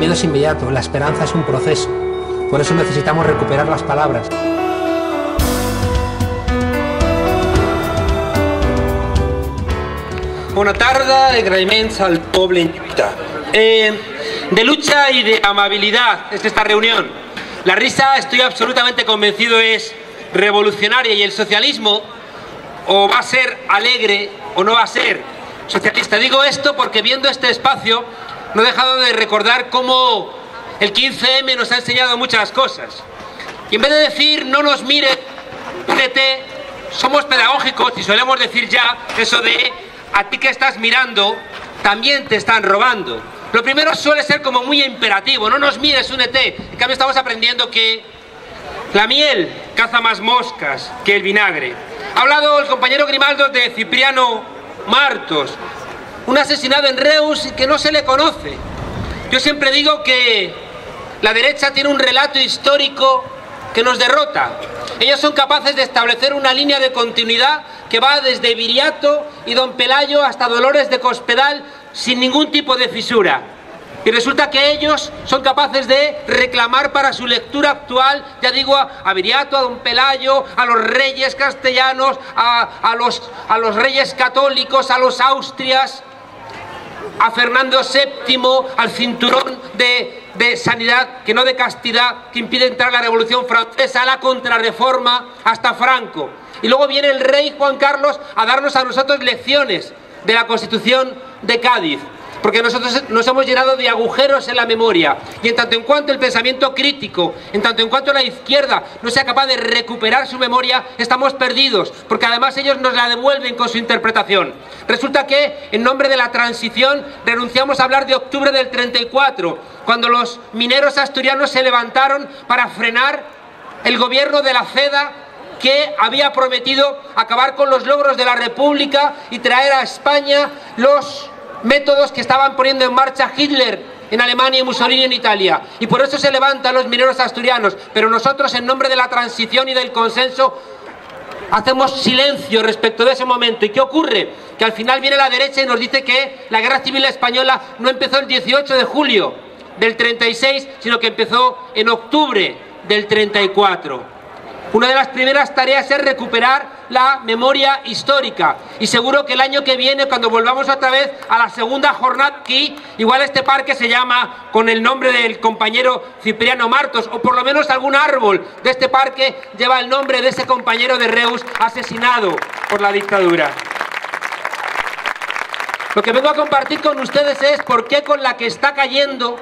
miedo es inmediato, la esperanza es un proceso. Por eso necesitamos recuperar las palabras. Bona tarda, agraïments al poble en lluita. De lucha y de amabilidad es esta reunión. La risa, estoy absolutamente convencido, es revolucionaria, y el socialismo o va a ser alegre o no va a ser socialista. Digo esto porque viendo este espacio no he dejado de recordar cómo el 15M nos ha enseñado muchas cosas. Y en vez de decir no nos mire, únete, somos pedagógicos y solemos decir ya eso de a ti que estás mirando también te están robando. Lo primero suele ser como muy imperativo, no nos mires, únete. En cambio estamos aprendiendo que la miel caza más moscas que el vinagre. Ha hablado el compañero Grimaldo de Cipriano Martos, un asesinado en Reus que no se le conoce. Yo siempre digo que la derecha tiene un relato histórico que nos derrota. Ellos son capaces de establecer una línea de continuidad que va desde Viriato y Don Pelayo hasta Dolores de Cospedal sin ningún tipo de fisura. Y resulta que ellos son capaces de reclamar para su lectura actual, ya digo, a Viriato, a Don Pelayo, a los reyes castellanos, a los reyes católicos, a los Austrias, a Fernando VII, al cinturón de sanidad, que no de castidad, que impide entrar la Revolución Francesa, a la Contrarreforma, hasta Franco. Y luego viene el rey Juan Carlos a darnos a nosotros lecciones de la Constitución de Cádiz, porque nosotros nos hemos llenado de agujeros en la memoria, y en tanto en cuanto el pensamiento crítico, en tanto en cuanto la izquierda no sea capaz de recuperar su memoria, estamos perdidos, porque además ellos nos la devuelven con su interpretación. Resulta que en nombre de la transición renunciamos a hablar de octubre del 34, cuando los mineros asturianos se levantaron para frenar el gobierno de la CEDA, que había prometido acabar con los logros de la República y traer a España los métodos que estaban poniendo en marcha Hitler en Alemania y Mussolini en Italia. Y por eso se levantan los mineros asturianos. Pero nosotros, en nombre de la transición y del consenso, hacemos silencio respecto de ese momento. ¿Y qué ocurre? Que al final viene la derecha y nos dice que la guerra civil española no empezó el 18 de julio del 36, sino que empezó en octubre del 34. Una de las primeras tareas es recuperar la memoria histórica, y seguro que el año que viene, cuando volvamos otra vez a la segunda jornada aquí, igual este parque se llama con el nombre del compañero Cipriano Martos, o por lo menos algún árbol de este parque lleva el nombre de ese compañero de Reus asesinado por la dictadura. Lo que vengo a compartir con ustedes es por qué con la que está cayendo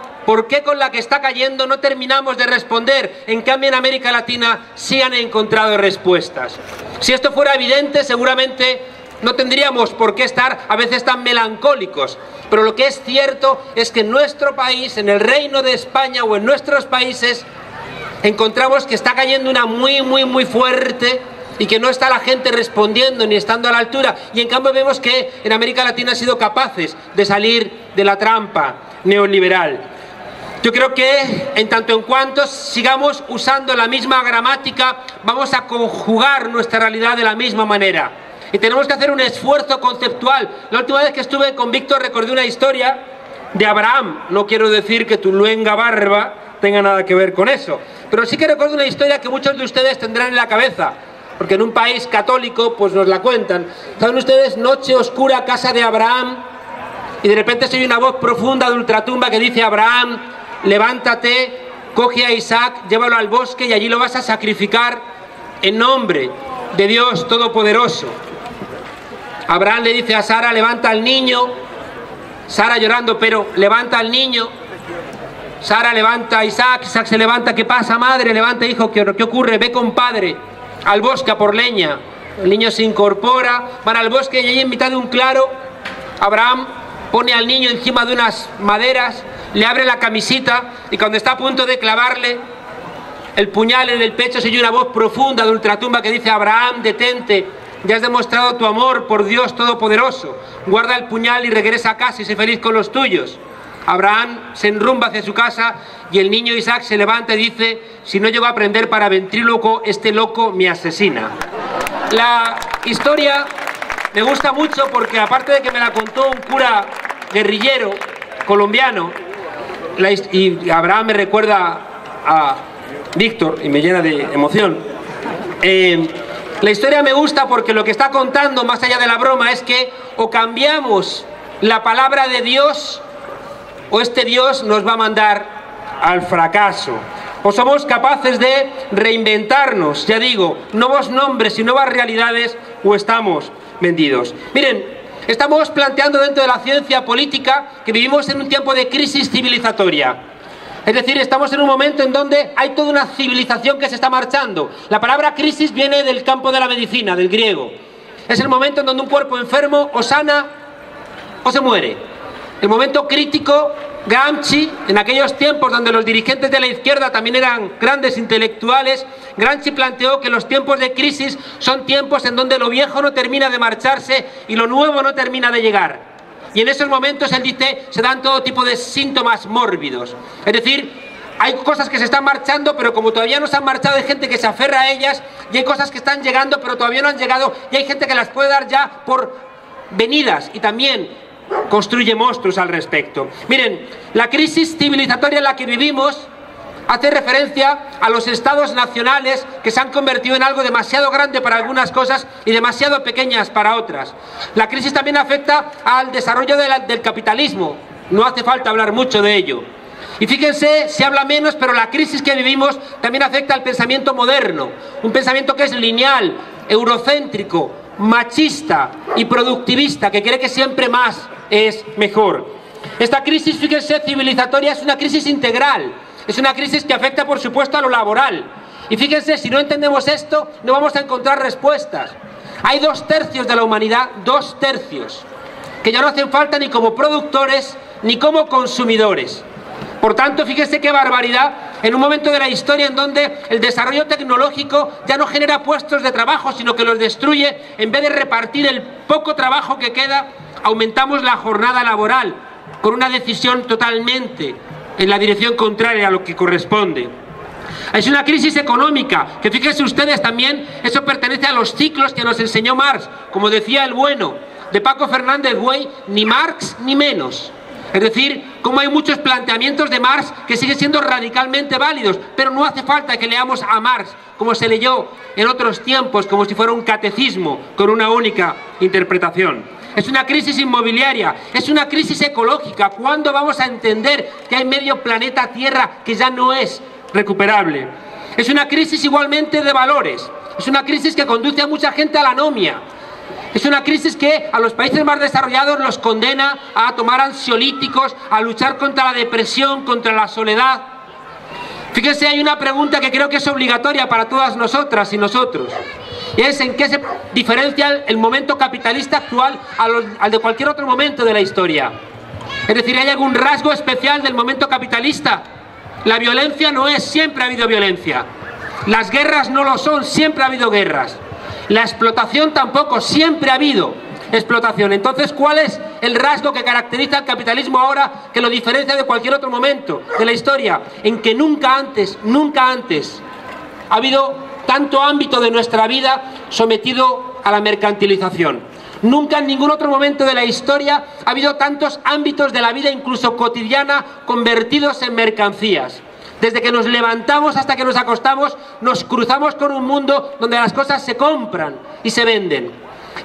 no terminamos de responder. En cambio, en América Latina sí han encontrado respuestas. Si esto fuera evidente, seguramente no tendríamos por qué estar a veces tan melancólicos. Pero lo que es cierto es que en nuestro país, en el Reino de España o en nuestros países, encontramos que está cayendo una muy fuerte, y que no está la gente respondiendo ni estando a la altura. Y en cambio vemos que en América Latina han sido capaces de salir de la trampa neoliberal. Yo creo que en tanto en cuanto sigamos usando la misma gramática, vamos a conjugar nuestra realidad de la misma manera. Y tenemos que hacer un esfuerzo conceptual. La última vez que estuve con Víctor recordé una historia de Abraham. No quiero decir que tu luenga barba tenga nada que ver con eso, pero sí que recuerdo una historia que muchos de ustedes tendrán en la cabeza, porque en un país católico pues nos la cuentan. ¿Saben ustedes? Noche oscura, casa de Abraham, y de repente se oye una voz profunda de ultratumba que dice: Abraham, levántate, coge a Isaac, llévalo al bosque y allí lo vas a sacrificar en nombre de Dios Todopoderoso. Abraham le dice a Sara: levanta al niño. Sara llorando, pero levanta al niño. Sara levanta a Isaac, Isaac se levanta. ¿Qué pasa, madre? Levanta, hijo, ¿qué ocurre? Ve con padre al bosque a por leña. El niño se incorpora, van al bosque, y allí en mitad de un claro, Abraham pone al niño encima de unas maderas, le abre la camisita, y cuando está a punto de clavarle el puñal en el pecho, se oye una voz profunda de ultratumba que dice: Abraham, detente, ya has demostrado tu amor por Dios Todopoderoso, guarda el puñal y regresa a casa y sé feliz con los tuyos. Abraham se enrumba hacia su casa, y el niño Isaac se levanta y dice: si no llego a aprender para ventríloco, este loco me asesina. La historia me gusta mucho porque, aparte de que me la contó un cura guerrillero colombiano, y Abraham me recuerda a Víctor y me llena de emoción. La historia me gusta porque lo que está contando, más allá de la broma, es que o cambiamos la palabra de Dios o este Dios nos va a mandar al fracaso. O somos capaces de reinventarnos, ya digo, nuevos nombres y nuevas realidades, o estamos vendidos. Miren, estamos planteando dentro de la ciencia política que vivimos en un tiempo de crisis civilizatoria. Es decir, estamos en un momento en donde hay toda una civilización que se está marchando. La palabra crisis viene del campo de la medicina, del griego. Es el momento en donde un cuerpo enfermo o sana o se muere. El momento crítico. Gramsci, en aquellos tiempos donde los dirigentes de la izquierda también eran grandes intelectuales, Gramsci planteó que los tiempos de crisis son tiempos en donde lo viejo no termina de marcharse y lo nuevo no termina de llegar. Y en esos momentos, él dice, se dan todo tipo de síntomas mórbidos. Es decir, hay cosas que se están marchando, pero como todavía no se han marchado, hay gente que se aferra a ellas, y hay cosas que están llegando, pero todavía no han llegado, y hay gente que las puede dar ya por venidas, y también construye monstruos al respecto. Miren, la crisis civilizatoria en la que vivimos hace referencia a los estados nacionales que se han convertido en algo demasiado grande para algunas cosas y demasiado pequeñas para otras. La crisis también afecta al desarrollo del capitalismo. No hace falta hablar mucho de ello. Y fíjense, se habla menos, pero la crisis que vivimos también afecta al pensamiento moderno. Un pensamiento que es lineal, eurocéntrico, machista y productivista, que cree que siempre más es mejor. Esta crisis, fíjense, civilizatoria es una crisis integral. Es una crisis que afecta, por supuesto, a lo laboral. Y fíjense, si no entendemos esto, no vamos a encontrar respuestas. Hay 2/3 de la humanidad, 2/3, que ya no hacen falta ni como productores ni como consumidores. Por tanto, fíjense qué barbaridad, en un momento de la historia en donde el desarrollo tecnológico ya no genera puestos de trabajo, sino que los destruye. En vez de repartir el poco trabajo que queda, aumentamos la jornada laboral, con una decisión totalmente en la dirección contraria a lo que corresponde. Es una crisis económica, que fíjense ustedes también, eso pertenece a los ciclos que nos enseñó Marx, como decía el bueno, de Paco Fernández Buey, ni Marx ni menos. Es decir, como hay muchos planteamientos de Marx que siguen siendo radicalmente válidos, pero no hace falta que leamos a Marx como se leyó en otros tiempos, como si fuera un catecismo con una única interpretación. Es una crisis inmobiliaria, es una crisis ecológica. ¿Cuándo vamos a entender que hay medio planeta Tierra que ya no es recuperable? Es una crisis igualmente de valores, es una crisis que conduce a mucha gente a la anomia. Es una crisis que a los países más desarrollados los condena a tomar ansiolíticos, a luchar contra la depresión, contra la soledad. Fíjense, hay una pregunta que creo que es obligatoria para todas nosotras y nosotros. Y es en qué se diferencia el momento capitalista actual al de cualquier otro momento de la historia. Es decir, ¿hay algún rasgo especial del momento capitalista? La violencia no es, siempre ha habido violencia. Las guerras no lo son, siempre ha habido guerras. La explotación tampoco, siempre ha habido explotación. Entonces, ¿cuál es el rasgo que caracteriza al capitalismo ahora que lo diferencia de cualquier otro momento de la historia? En que nunca antes ha habido tanto ámbito de nuestra vida sometido a la mercantilización. Nunca en ningún otro momento de la historia ha habido tantos ámbitos de la vida, incluso cotidiana, convertidos en mercancías. Desde que nos levantamos hasta que nos acostamos, nos cruzamos con un mundo donde las cosas se compran y se venden.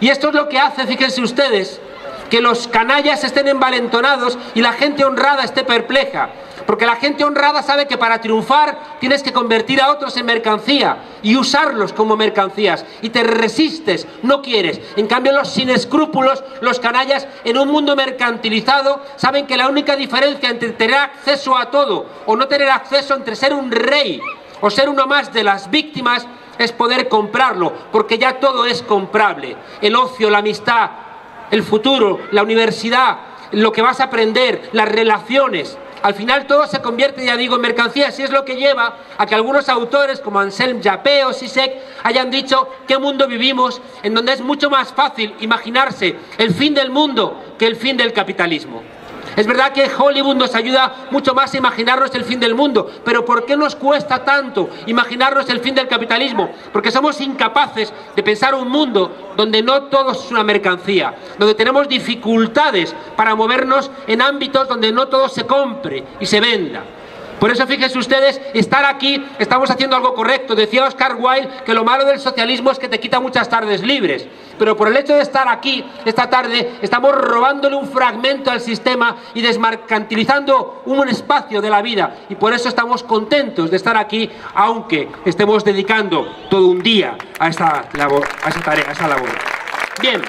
Y esto es lo que hace, fíjense ustedes, que los canallas estén envalentonados y la gente honrada esté perpleja. Porque la gente honrada sabe que para triunfar tienes que convertir a otros en mercancía y usarlos como mercancías. Y te resistes, no quieres. En cambio, los sin escrúpulos, los canallas, en un mundo mercantilizado, saben que la única diferencia entre tener acceso a todo o no tener acceso, entre ser un rey o ser uno más de las víctimas, es poder comprarlo. Porque ya todo es comprable. El ocio, la amistad, el futuro, la universidad, lo que vas a aprender, las relaciones. Al final todo se convierte, ya digo, en mercancías, y es lo que lleva a que algunos autores como Anselm Japé o Zizek hayan dicho qué mundo vivimos, en donde es mucho más fácil imaginarse el fin del mundo que el fin del capitalismo. Es verdad que Hollywood nos ayuda mucho más a imaginarnos el fin del mundo, pero ¿por qué nos cuesta tanto imaginarnos el fin del capitalismo? Porque somos incapaces de pensar un mundo donde no todo es una mercancía, donde tenemos dificultades para movernos en ámbitos donde no todo se compre y se venda. Por eso fíjense ustedes, estar aquí, estamos haciendo algo correcto. Decía Oscar Wilde que lo malo del socialismo es que te quita muchas tardes libres. Pero por el hecho de estar aquí esta tarde, estamos robándole un fragmento al sistema y desmercantilizando un espacio de la vida. Y por eso estamos contentos de estar aquí, aunque estemos dedicando todo un día a esta labor, a esa tarea, a esa labor. Bien,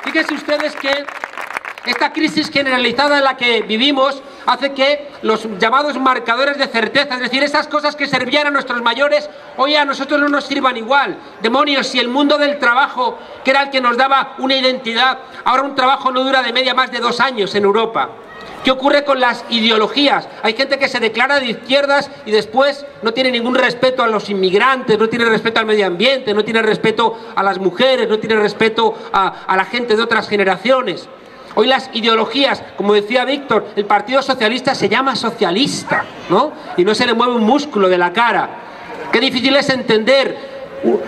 fíjense ustedes que esta crisis generalizada en la que vivimos hace que los llamados marcadores de certeza, es decir, esas cosas que servían a nuestros mayores, hoy a nosotros no nos sirvan igual. Demonios, si el mundo del trabajo, que era el que nos daba una identidad, ahora un trabajo no dura de media más de 2 años en Europa. ¿Qué ocurre con las ideologías? Hay gente que se declara de izquierdas y después no tiene ningún respeto a los inmigrantes, no tiene respeto al medio ambiente, no tiene respeto a las mujeres, no tiene respeto a la gente de otras generaciones. Hoy las ideologías, como decía Víctor, el Partido Socialista se llama socialista, ¿no? Y no se le mueve un músculo de la cara. Qué difícil es entender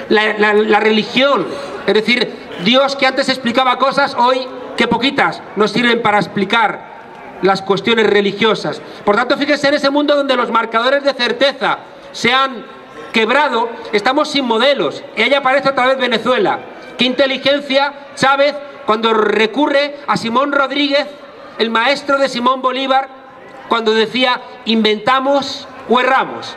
la religión. Es decir, Dios que antes explicaba cosas, hoy qué poquitas nos sirven para explicar las cuestiones religiosas. Por tanto, fíjense, en ese mundo donde los marcadores de certeza se han quebrado, estamos sin modelos. Y ahí aparece otra vez Venezuela. Qué inteligencia, Chávez, cuando recurre a Simón Rodríguez, el maestro de Simón Bolívar, cuando decía inventamos o erramos.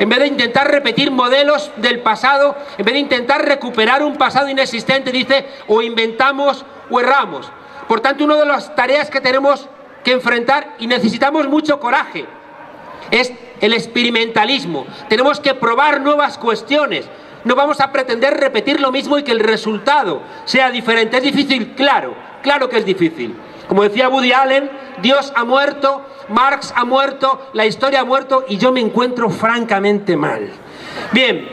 En vez de intentar repetir modelos del pasado, en vez de intentar recuperar un pasado inexistente, dice o inventamos o erramos. Por tanto, una de las tareas que tenemos que enfrentar, y necesitamos mucho coraje, es el experimentalismo. Tenemos que probar nuevas cuestiones. No vamos a pretender repetir lo mismo y que el resultado sea diferente. ¿Es difícil? Claro, claro que es difícil. Como decía Woody Allen, Dios ha muerto, Marx ha muerto, la historia ha muerto y yo me encuentro francamente mal. Bien,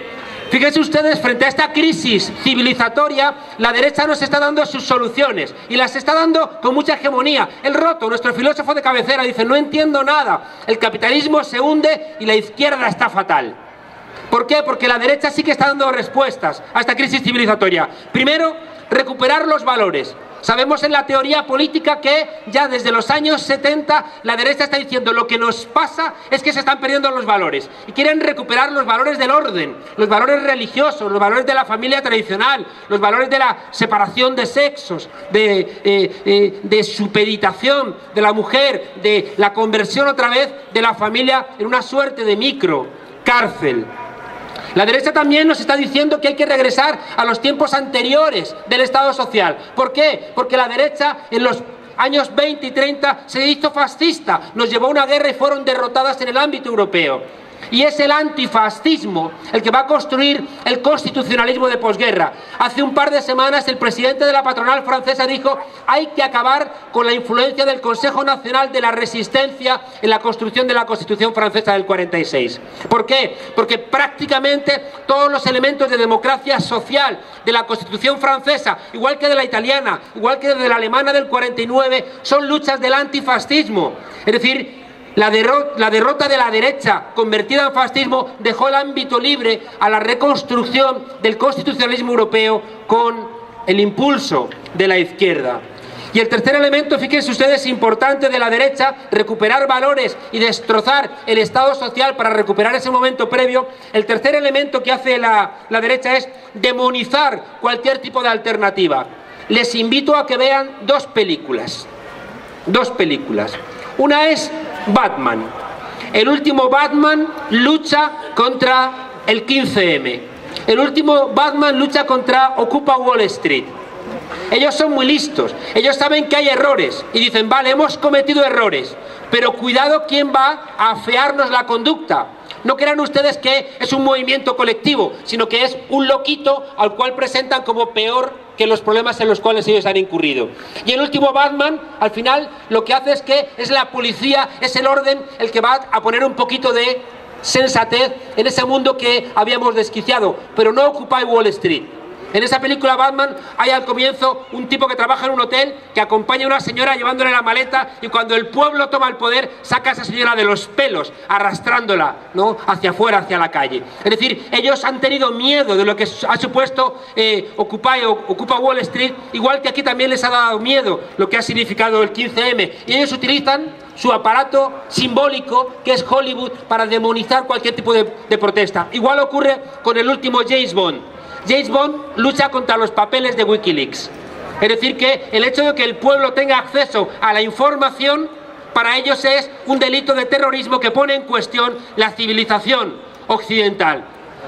fíjense ustedes, frente a esta crisis civilizatoria, la derecha nos está dando sus soluciones y las está dando con mucha hegemonía. El Roto, nuestro filósofo de cabecera, dice: no entiendo nada, el capitalismo se hunde y la izquierda está fatal. ¿Por qué? Porque la derecha sí que está dando respuestas a esta crisis civilizatoria. Primero, recuperar los valores. Sabemos en la teoría política que ya desde los años 70 la derecha está diciendo lo que nos pasa es que se están perdiendo los valores. Y quieren recuperar los valores del orden, los valores religiosos, los valores de la familia tradicional, los valores de la separación de sexos, de supeditación de la mujer, de la conversión otra vez de la familia en una suerte de micro cárcel. La derecha también nos está diciendo que hay que regresar a los tiempos anteriores del Estado social. ¿Por qué? Porque la derecha en los años 20 y 30 se hizo fascista, nos llevó a una guerra y fueron derrotadas en el ámbito europeo. Y es el antifascismo el que va a construir el constitucionalismo de posguerra. Hace un par de semanas el presidente de la patronal francesa dijo: hay que acabar con la influencia del Consejo Nacional de la Resistencia en la construcción de la Constitución francesa del 46. ¿Por qué? Porque prácticamente todos los elementos de democracia social de la Constitución francesa, igual que de la italiana, igual que de la alemana del 49, son luchas del antifascismo. Es decir, la derrota de la derecha convertida en fascismo dejó el ámbito libre a la reconstrucción del constitucionalismo europeo con el impulso de la izquierda. Y el tercer elemento, fíjense ustedes, importante de la derecha, recuperar valores y destrozar el Estado social para recuperar ese momento previo. El tercer elemento que hace la derecha es demonizar cualquier tipo de alternativa. Les invito a que vean dos películas. Una es Batman. El último Batman lucha contra el 15M. El último Batman lucha contra Ocupa Wall Street. Ellos son muy listos. Ellos saben que hay errores y dicen: vale, hemos cometido errores, pero cuidado quién va a afearnos la conducta. No crean ustedes que es un movimiento colectivo, sino que es un loquito al cual presentan como peor que los problemas en los cuales ellos han incurrido. Y el último Batman, al final, lo que hace es que es la policía, es el orden, el que va a poner un poquito de sensatez en ese mundo que habíamos desquiciado. Pero no Occupy Wall Street. En esa película Batman hay al comienzo un tipo que trabaja en un hotel que acompaña a una señora llevándole la maleta, y cuando el pueblo toma el poder saca a esa señora de los pelos arrastrándola, ¿no?, hacia afuera, hacia la calle. Es decir, ellos han tenido miedo de lo que ha supuesto Ocupa Wall Street, igual que aquí también les ha dado miedo lo que ha significado el 15M, y ellos utilizan su aparato simbólico que es Hollywood para demonizar cualquier tipo de protesta. Igual ocurre con el último James Bond. James Bond lucha contra los papeles de Wikileaks. Es decir, que el hecho de que el pueblo tenga acceso a la información para ellos es un delito de terrorismo que pone en cuestión la civilización occidental.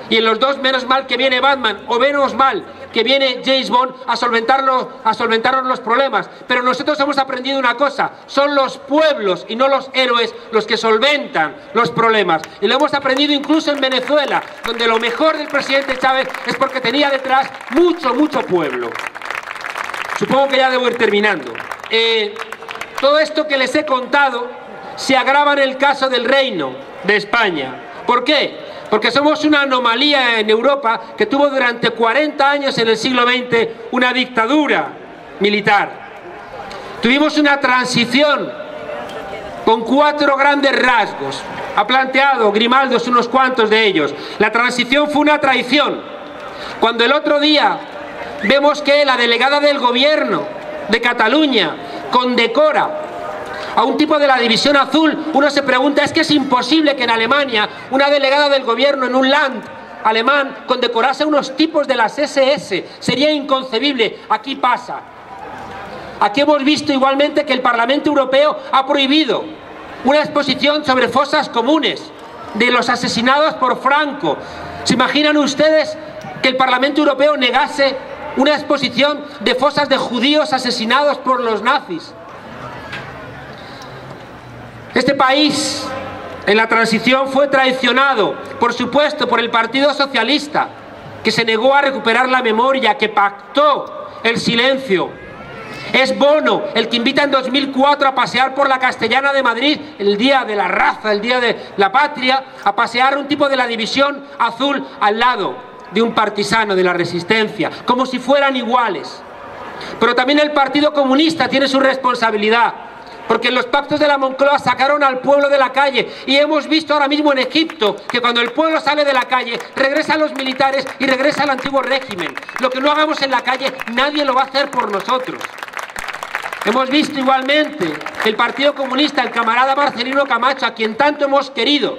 Y en los dos, menos mal que viene Batman, o menos mal que viene James Bond a solventarnos los problemas. Pero nosotros hemos aprendido una cosa: son los pueblos y no los héroes los que solventan los problemas. Y lo hemos aprendido incluso en Venezuela, donde lo mejor del presidente Chávez es porque tenía detrás mucho pueblo. Supongo que ya debo ir terminando. Todo esto que les he contado se agrava en el caso del Reino de España. ¿Por qué? Porque somos una anomalía en Europa que tuvo durante 40 años en el siglo XX una dictadura militar. Tuvimos una transición con 4 grandes rasgos. Ha planteado Grimaldos unos cuantos de ellos. La transición fue una traición. Cuando el otro día vemos que la delegada del gobierno de Cataluña condecora a un tipo de la División Azul, uno se pregunta, ¿es que es imposible que en Alemania una delegada del gobierno en un land alemán condecorase a unos tipos de las SS? Sería inconcebible. Aquí pasa. Aquí hemos visto igualmente que el Parlamento Europeo ha prohibido una exposición sobre fosas comunes de los asesinados por Franco. ¿Se imaginan ustedes que el Parlamento Europeo negase una exposición de fosas de judíos asesinados por los nazis? Este país en la transición fue traicionado, por supuesto, por el Partido Socialista, que se negó a recuperar la memoria, que pactó el silencio. Es Bono el que invita en 2004 a pasear por la Castellana de Madrid, el día de la raza, el día de la patria, a pasear un tipo de la División Azul al lado de un partisano de la Resistencia, como si fueran iguales. Pero también el Partido Comunista tiene su responsabilidad, porque en los pactos de la Moncloa sacaron al pueblo de la calle, y hemos visto ahora mismo en Egipto que cuando el pueblo sale de la calle regresan los militares y regresa al antiguo régimen. Lo que no hagamos en la calle nadie lo va a hacer por nosotros. Hemos visto igualmente que el Partido Comunista, el camarada Marcelino Camacho, a quien tanto hemos querido,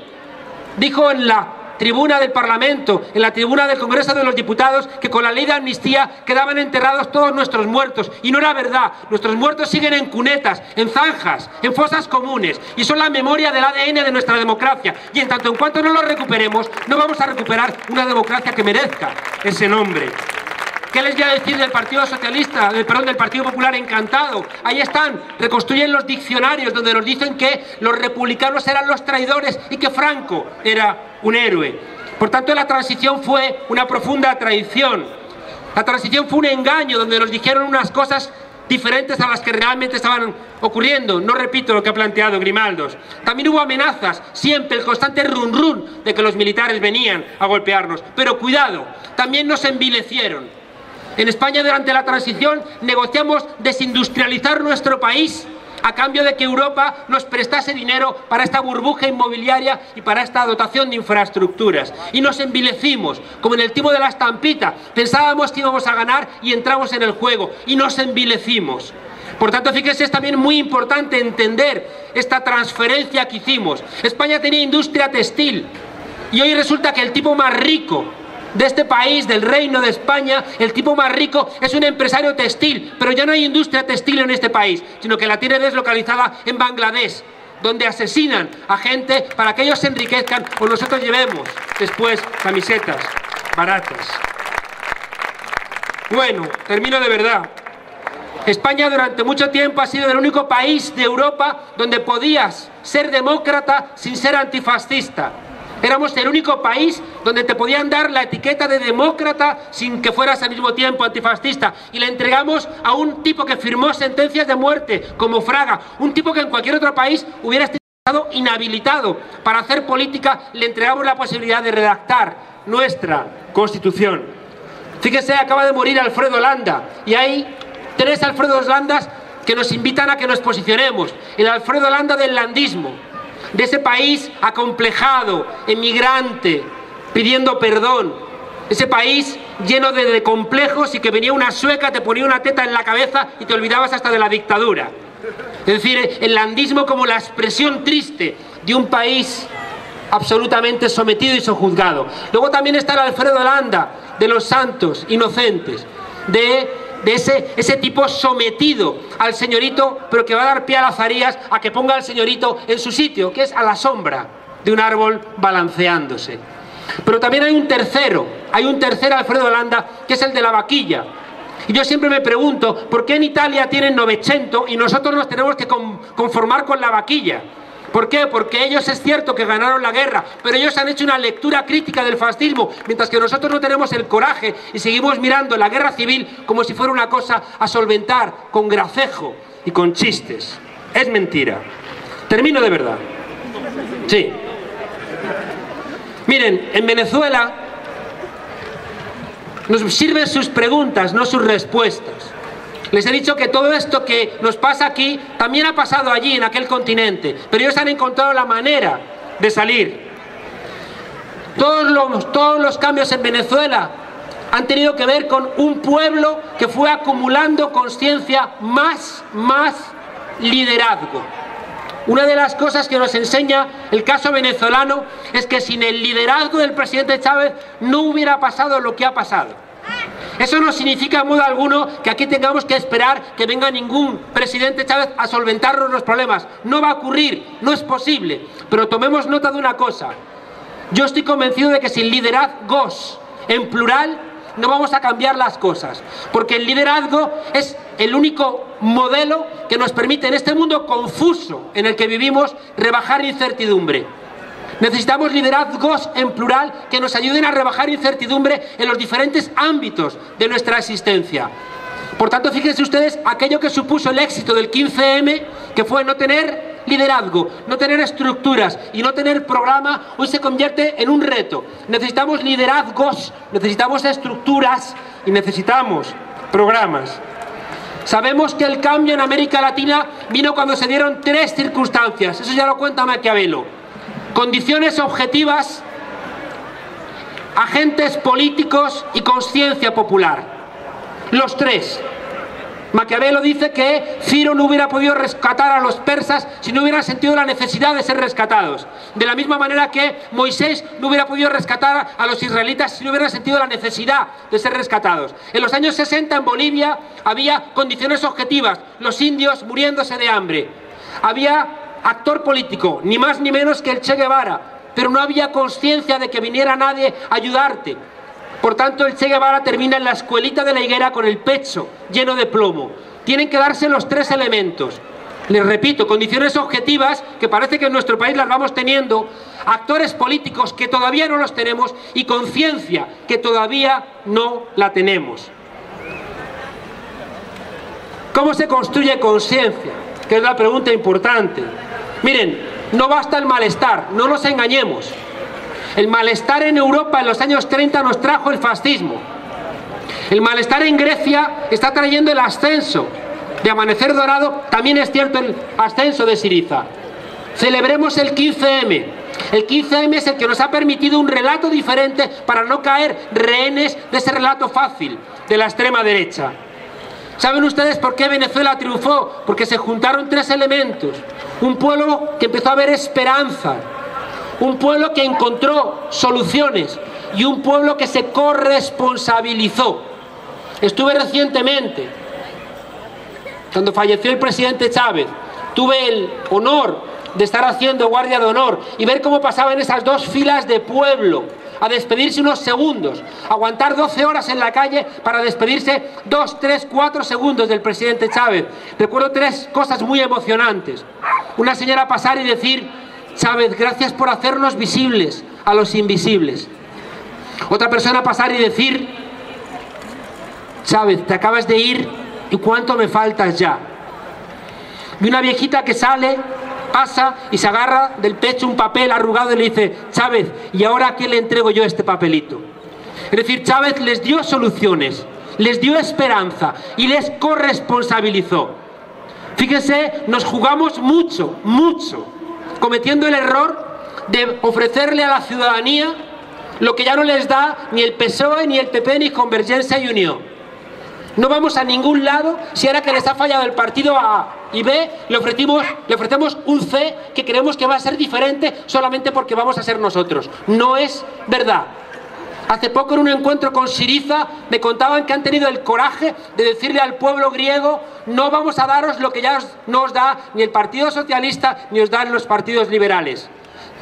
dijo en la tribuna del Parlamento, en la tribuna del Congreso de los Diputados, que con la ley de amnistía quedaban enterrados todos nuestros muertos, y no era verdad. Nuestros muertos siguen en cunetas, en zanjas, en fosas comunes, y son la memoria del ADN de nuestra democracia, y en tanto en cuanto no lo recuperemos, no vamos a recuperar una democracia que merezca ese nombre. ¿Qué les voy a decir del Partido Socialista, del Partido Popular? Encantado. Ahí están, reconstruyen los diccionarios donde nos dicen que los republicanos eran los traidores y que Franco era un héroe. Por tanto, la transición fue una profunda traición. La transición fue un engaño donde nos dijeron unas cosas diferentes a las que realmente estaban ocurriendo. No repito lo que ha planteado Grimaldos. También hubo amenazas, siempre el constante run de que los militares venían a golpearnos. Pero cuidado, también nos envilecieron. En España durante la transición negociamos desindustrializar nuestro país a cambio de que Europa nos prestase dinero para esta burbuja inmobiliaria y para esta dotación de infraestructuras. Y nos envilecimos, como en el timo de la estampita. Pensábamos que íbamos a ganar y entramos en el juego y nos envilecimos. Por tanto, fíjense, es también muy importante entender esta transferencia que hicimos. España tenía industria textil y hoy resulta que el tipo más rico de este país, del Reino de España, el tipo más rico es un empresario textil, pero ya no hay industria textil en este país, sino que la tiene deslocalizada en Bangladesh, donde asesinan a gente para que ellos se enriquezcan o nosotros llevemos después camisetas baratas. Bueno, termino de verdad. España durante mucho tiempo ha sido el único país de Europa donde podías ser demócrata sin ser antifascista. Éramos el único país donde te podían dar la etiqueta de demócrata sin que fueras al mismo tiempo antifascista. Y le entregamos a un tipo que firmó sentencias de muerte, como Fraga, un tipo que en cualquier otro país hubiera estado inhabilitado para hacer política. Le entregamos la posibilidad de redactar nuestra Constitución. Fíjese, acaba de morir Alfredo Landa y hay 3 Alfredos Landas que nos invitan a que nos posicionemos. El Alfredo Landa del landismo, de ese país acomplejado, emigrante, pidiendo perdón, ese país lleno de complejos y que venía una sueca, te ponía una teta en la cabeza y te olvidabas hasta de la dictadura. Es decir, el landismo como la expresión triste de un país absolutamente sometido y sojuzgado. Luego también está el Alfredo Landa de los santos inocentes, de ese tipo sometido al señorito, pero que va a dar pie a las Zarías a que ponga al señorito en su sitio, que es a la sombra de un árbol balanceándose. Pero también hay un tercer Alfredo Landa, que es el de la vaquilla. Y yo siempre me pregunto, ¿por qué en Italia tienen Novecento y nosotros nos tenemos que conformar con la vaquilla? ¿Por qué? Porque ellos es cierto que ganaron la guerra, pero ellos han hecho una lectura crítica del fascismo, mientras que nosotros no tenemos el coraje y seguimos mirando la guerra civil como si fuera una cosa a solventar con gracejo y con chistes. Es mentira. Termino de verdad. Sí. Miren, en Venezuela nos sirven sus preguntas, no sus respuestas. Les he dicho que todo esto que nos pasa aquí también ha pasado allí, en aquel continente, pero ellos han encontrado la manera de salir. Todos los cambios en Venezuela han tenido que ver con un pueblo que fue acumulando conciencia, más liderazgo. Una de las cosas que nos enseña el caso venezolano es que sin el liderazgo del presidente Chávez no hubiera pasado lo que ha pasado. Eso no significa en modo alguno que aquí tengamos que esperar que venga ningún presidente Chávez a solventarnos los problemas. No va a ocurrir, no es posible. Pero tomemos nota de una cosa. Yo estoy convencido de que sin liderazgos en plural no vamos a cambiar las cosas. Porque el liderazgo es el único modelo que nos permite en este mundo confuso en el que vivimos rebajar incertidumbre. Necesitamos liderazgos en plural que nos ayuden a rebajar incertidumbre en los diferentes ámbitos de nuestra existencia. Por tanto, fíjense ustedes, aquello que supuso el éxito del 15M, que fue no tener liderazgo, no tener estructuras y no tener programa, hoy se convierte en un reto. Necesitamos liderazgos, necesitamos estructuras y necesitamos programas. Sabemos que el cambio en América Latina vino cuando se dieron 3 circunstancias, eso ya lo cuenta Maquiavelo. Condiciones objetivas, agentes políticos y conciencia popular. Los 3. Maquiavelo dice que Ciro no hubiera podido rescatar a los persas si no hubieran sentido la necesidad de ser rescatados. De la misma manera que Moisés no hubiera podido rescatar a los israelitas si no hubieran sentido la necesidad de ser rescatados. En los años 60 en Bolivia había condiciones objetivas, los indios muriéndose de hambre. Había actor político, ni más ni menos que el Che Guevara, pero no había conciencia de que viniera nadie a ayudarte. Por tanto, el Che Guevara termina en la escuelita de la higuera con el pecho lleno de plomo. Tienen que darse los 3 elementos. Les repito, condiciones objetivas, que parece que en nuestro país las vamos teniendo, actores políticos que todavía no los tenemos y conciencia que todavía no la tenemos. ¿Cómo se construye conciencia? Que es la pregunta importante. Miren, no basta el malestar, no nos engañemos. El malestar en Europa en los años 30 nos trajo el fascismo. El malestar en Grecia está trayendo el ascenso de Amanecer Dorado, también es cierto el ascenso de Syriza. Celebremos el 15M. El 15M es el que nos ha permitido un relato diferente para no caer rehenes de ese relato fácil de la extrema derecha. ¿Saben ustedes por qué Venezuela triunfó? Porque se juntaron 3 elementos. Un pueblo que empezó a ver esperanza, un pueblo que encontró soluciones y un pueblo que se corresponsabilizó. Estuve recientemente, cuando falleció el presidente Chávez, tuve el honor de estar haciendo guardia de honor y ver cómo pasaban esas 2 filas de pueblo a despedirse unos segundos, aguantar 12 horas en la calle para despedirse 2, 3, 4 segundos del presidente Chávez. Recuerdo 3 cosas muy emocionantes. Una señora pasar y decir: Chávez, gracias por hacernos visibles a los invisibles. Otra persona pasar y decir: Chávez, te acabas de ir y cuánto me faltas ya. Y una viejita que sale, pasa y se agarra del pecho un papel arrugado y le dice: Chávez, ¿y ahora a qué le entrego yo este papelito? Es decir, Chávez les dio soluciones, les dio esperanza y les corresponsabilizó. Fíjense, nos jugamos mucho, cometiendo el error de ofrecerle a la ciudadanía lo que ya no les da ni el PSOE, ni el PP, ni Convergencia y Unió. No vamos a ningún lado si ahora que les ha fallado el partido A y B, le ofrecemos un C que creemos que va a ser diferente solamente porque vamos a ser nosotros. No es verdad. Hace poco en un encuentro con Syriza me contaban que han tenido el coraje de decirle al pueblo griego: no vamos a daros lo que ya no os da ni el Partido Socialista ni os dan los partidos liberales.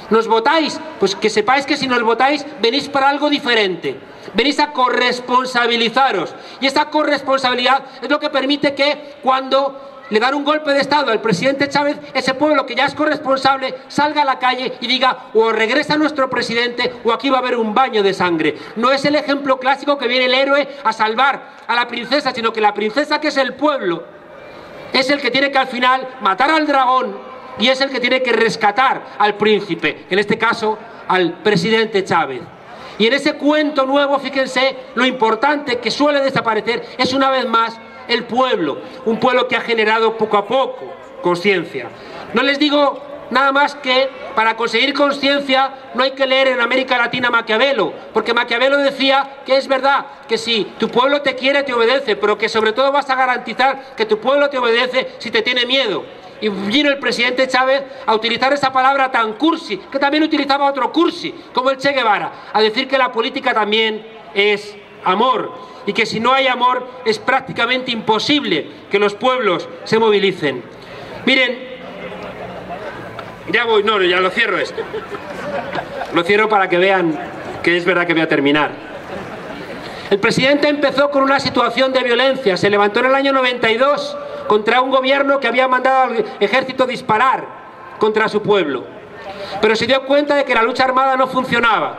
¿Nos votáis? Pues que sepáis que si nos votáis venís para algo diferente. Venís a corresponsabilizaros. Y esa corresponsabilidad es lo que permite que cuando le dan un golpe de Estado al presidente Chávez, ese pueblo que ya es corresponsable salga a la calle y diga: o regresa nuestro presidente o aquí va a haber un baño de sangre. No es el ejemplo clásico que viene el héroe a salvar a la princesa, sino que la princesa, que es el pueblo, es el que tiene que al final matar al dragón y es el que tiene que rescatar al príncipe, en este caso al presidente Chávez. Y en ese cuento nuevo, fíjense, lo importante que suele desaparecer es una vez más el pueblo, un pueblo que ha generado poco a poco conciencia. No les digo nada más que para conseguir conciencia no hay que leer en América Latina Maquiavelo, porque Maquiavelo decía que es verdad que si tu pueblo te quiere te obedece, pero que sobre todo vas a garantizar que tu pueblo te obedece si te tiene miedo. Y vino el presidente Chávez a utilizar esa palabra tan cursi, que también utilizaba otro cursi, como el Che Guevara, a decir que la política también es amor, y que si no hay amor es prácticamente imposible que los pueblos se movilicen. Miren, ya voy, no, ya lo cierro esto. Lo cierro para que vean que es verdad que voy a terminar. El presidente empezó con una situación de violencia, se levantó en el año 92 contra un gobierno que había mandado al ejército disparar contra su pueblo. Pero se dio cuenta de que la lucha armada no funcionaba.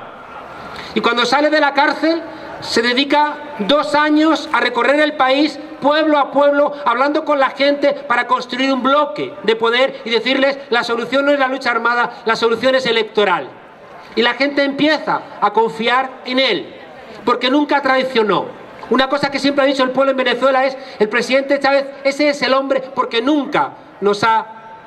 Y cuando sale de la cárcel, se dedica 2 años a recorrer el país, pueblo a pueblo, hablando con la gente para construir un bloque de poder y decirles: la solución no es la lucha armada, la solución es electoral. Y la gente empieza a confiar en él, porque nunca traicionó. Una cosa que siempre ha dicho el pueblo en Venezuela es: el presidente Chávez, ese es el hombre porque nunca nos ha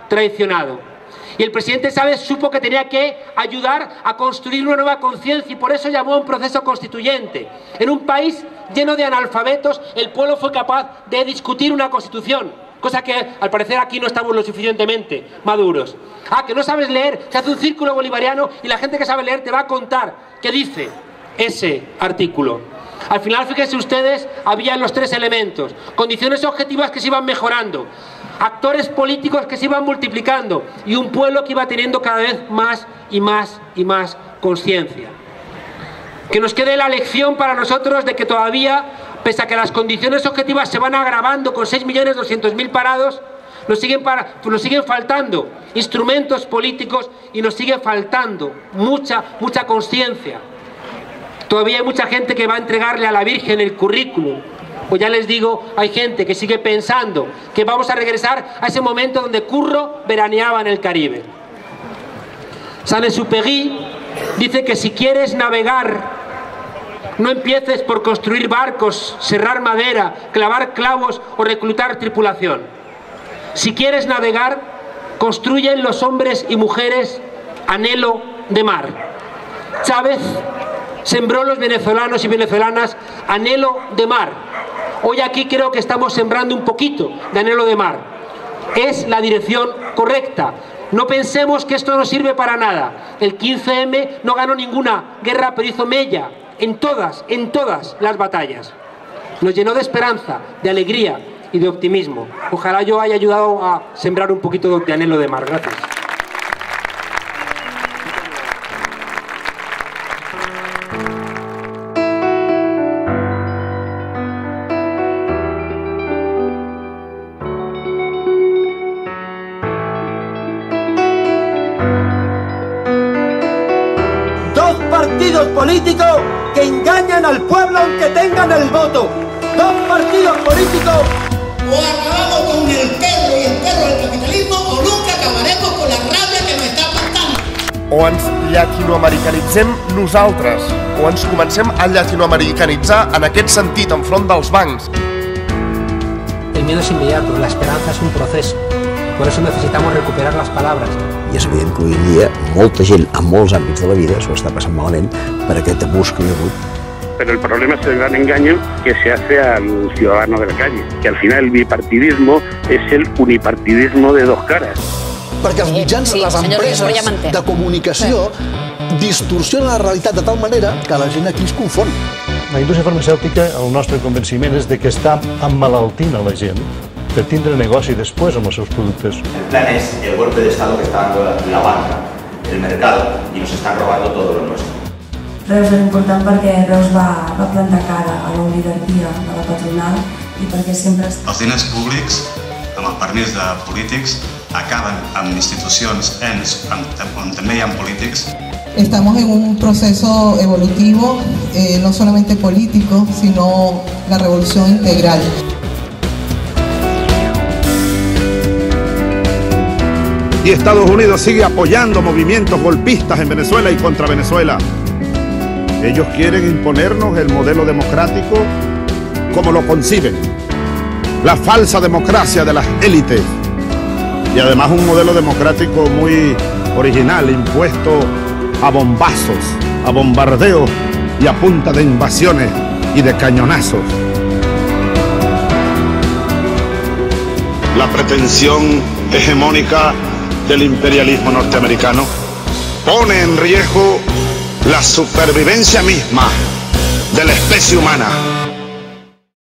traicionado. Y el presidente Chávez supo que tenía que ayudar a construir una nueva conciencia y por eso llamó a un proceso constituyente. En un país lleno de analfabetos, el pueblo fue capaz de discutir una constitución, cosa que al parecer aquí no estamos lo suficientemente maduros. Ah, que no sabes leer, se hace un círculo bolivariano y la gente que sabe leer te va a contar qué dice ese artículo. Al final, fíjense ustedes, había los 3 elementos: condiciones objetivas que se iban mejorando, actores políticos que se iban multiplicando y un pueblo que iba teniendo cada vez más y más y más conciencia. Que nos quede la lección para nosotros de que todavía, pese a que las condiciones objetivas se van agravando con 6.200.000 parados, nos siguen faltando instrumentos políticos y nos sigue faltando mucha conciencia. Todavía hay mucha gente que va a entregarle a la Virgen el currículum. Pues ya les digo, hay gente que sigue pensando que vamos a regresar a ese momento donde Curro veraneaba en el Caribe. Saint-Exupéry dice que si quieres navegar, no empieces por construir barcos, serrar madera, clavar clavos o reclutar tripulación. Si quieres navegar, construyen los hombres y mujeres anhelo de mar. Chávez sembró los venezolanos y venezolanas anhelo de mar. Hoy aquí creo que estamos sembrando un poquito de anhelo de mar. Es la dirección correcta. No pensemos que esto no sirve para nada. El 15M no ganó ninguna guerra, pero hizo mella en todas las batallas. Nos llenó de esperanza, de alegría y de optimismo. Ojalá yo haya ayudado a sembrar un poquito de anhelo de mar. Gracias. Partidos políticos que engañan al pueblo aunque tengan el voto. 2 partidos políticos. O acabamos con el perro y el perro del capitalismo o nunca acabaremos con la rabia que nos está apuntando. O ens llatinoamericanitzem nosaltres. o ens comencem a llatinoamericanitzar en aquest sentit, enfront dels bancs. El miedo es inmediato, la esperanza es un proceso. Por eso necesitamos recuperar las palabras. I és evident que avui en dia molta gent en molts àmbits de la vida s'ho està passant malament per aquest abús que hi ha hagut. Pero el problema es el gran engaño que se hace al ciudadano de la calle, que al final el bipartidismo es el unipartidismo de dos caras. Perquè els mitjans, les empreses de comunicació distorsionen la realitat de tal manera que la gent aquí es confon. La indústria farmacèutica, el nostre convenciment és de que està emmalaltint a la gent per tindre negoci després amb els seus productes. El plan es el golpe de Estado que está dando la banca, el mercado, y nos están robando todo lo nuestro. Reus és important perquè Reus va plantar cara a l'oligarquia de la patronal i perquè sempre... Els diners públics, amb el permís de polítics, acaben amb institucions, ens, on també hi ha polítics. Estamos en un proceso evolutivo, no solamente político, sino la revolución integral. Y Estados Unidos sigue apoyando movimientos golpistas en Venezuela y contra Venezuela. Ellos quieren imponernos el modelo democrático como lo conciben, la falsa democracia de las élites y además un modelo democrático muy original, impuesto a bombazos, a bombardeos y a punta de invasiones y de cañonazos. La pretensión hegemónica del imperialismo norteamericano pone en riesgo la supervivencia misma de la especie humana.